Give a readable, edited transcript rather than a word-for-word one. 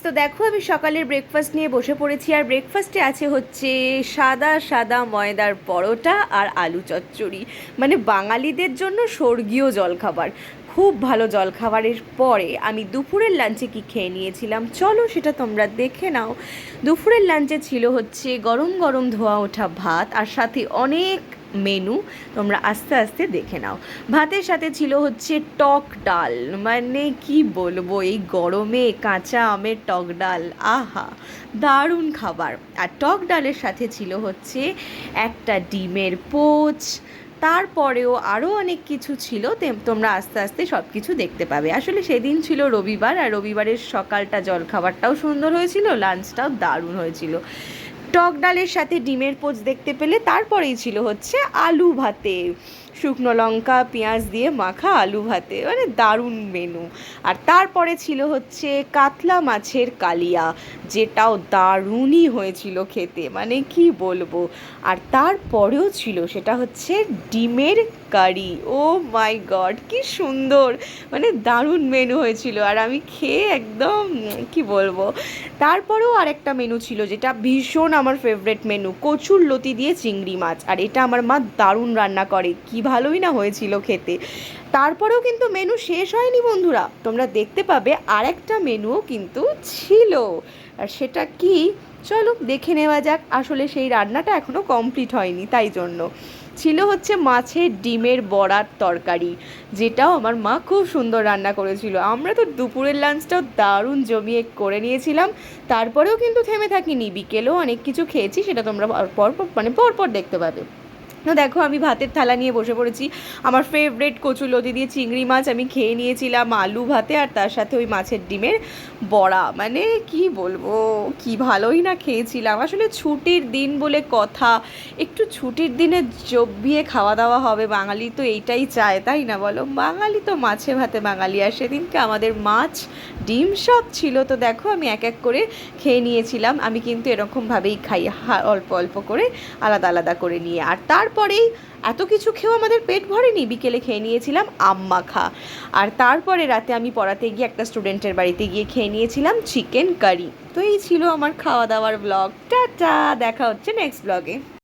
তো দেখো আমি সকালের ব্রেকফাস্ট নিয়ে বসে পড়েছি, আর ব্রেকফাস্টে আছে হচ্ছে সাদা সাদা ময়দার পরোটা আর আলু চচ্চড়ি। মানে বাঙালিদের জন্য স্বর্গীয় জলখাবার, খুব ভালো জলখাবারের পরে আমি দুপুরের লাঞ্চে কি খেয়ে নিয়েছিলাম চলো সেটা তোমরা দেখে নাও। দুপুরের লাঞ্চে ছিল হচ্ছে গরম গরম ধোয়া ওঠা ভাত, আর সাথে অনেক মেনু, তোমরা আস্তে আস্তে দেখে নাও। ভাতের সাথে ছিল হচ্ছে টক ডাল, মানে কি বলবো, এই গরমে কাঁচা আমের টক ডাল, আহা দারুণ খাবার। আর টক ডালের সাথে ছিল হচ্ছে একটা ডিমের পোচ, তারপরেও আরও অনেক কিছু ছিল, তোমরা আস্তে আস্তে সব কিছু দেখতে পাবে। আসলে সেদিন ছিল রবিবার, আর রবিবারের সকালটা জলখাবারটাও সুন্দর হয়েছিল, লাঞ্চটাও দারুণ হয়েছিল। টক ডালের সাথে ডিমের পোচ দেখতে পেলে, তারপরেই ছিল হচ্ছে আলু ভাতে, শুকনো লঙ্কা পেঁয়াজ দিয়ে মাখা আলু ভাতে, মানে দারুণ মেনু। আর তারপরে ছিল হচ্ছে কাতলা মাছের কালিয়া, যেটাও দারুণই হয়েছিল খেতে, মানে কি বলবো। আর তারপরেও ছিল সেটা হচ্ছে ডিমের কারি, ও মাই গড কি সুন্দর, মানে দারুণ মেনু হয়েছিল, আর আমি খেয়ে একদম কি বলবো। তারপরেও আরেকটা মেনু ছিল যেটা ভীষণ আমার ফেভারিট মেনু, কচুর লতি দিয়ে চিংড়ি মাছ, আর এটা আমার মা দারুণ রান্না করে, কি ভালোই না হয়েছিল খেতে। তারপরেও কিন্তু মেনু শেষ হয়নি বন্ধুরা, তোমরা দেখতে পাবে আরেকটা মেনুও কিন্তু ছিল। আর সেটা কি, চলো দেখে নেওয়া যাক। আসলে সেই রান্নাটা এখনও কমপ্লিট হয়নি, তাই জন্য ছিল হচ্ছে মাছের ডিমের বড়ার তরকারি, যেটাও আমার মা খুব সুন্দর রান্না করেছিল। আমরা তো দুপুরের লাঞ্চটাও দারুণ জমিয়ে করে নিয়েছিলাম, তারপরেও কিন্তু থেমে থাকিনি, বিকেলেও অনেক কিছু খেয়েছি, সেটা তোমরা পরপর দেখতে পাবে। তো দেখো আমি ভাতের থালা নিয়ে বসে পড়েছি, আমার ফেভারিট কচুলতি দিয়ে চিংড়ি মাছ আমি খেয়ে নিয়েছিলাম আলু ভাতে, আর তার সাথে ওই মাছের ডিমের বড়া, মানে কি বলবো কি ভালোই না খেয়েছিলাম। আসলে ছুটির দিন বলে কথা, একটু ছুটির দিনে জব্বিয়ে খাওয়া দাওয়া হবে, বাঙালি তো এইটাই চায় তাই না বলো, বাঙালি তো মাছে ভাতে বাঙালি। আর সেদিনকে আমাদের মাছ ডিম সব ছিল, তো দেখো আমি এক এক করে খেয়ে নিয়েছিলাম। আমি কিন্তু এরকমভাবেই খাই, অল্প অল্প করে আলাদা আলাদা করে নিয়ে। আর তারপরেই এত কিছু খেয়েও আমাদের পেট ভরেনি, বিকেলে খেয়ে নিয়েছিলাম আম মাখা। আর তারপরে রাতে আমি পড়াতে গিয়ে একটা স্টুডেন্টের বাড়িতে গিয়ে খেয়ে নিয়েছিলাম চিকেন কারি। তো এই ছিল আমার খাওয়া দাওয়ার ব্লগ। টাটা, দেখা হচ্ছে নেক্সট ব্লগে।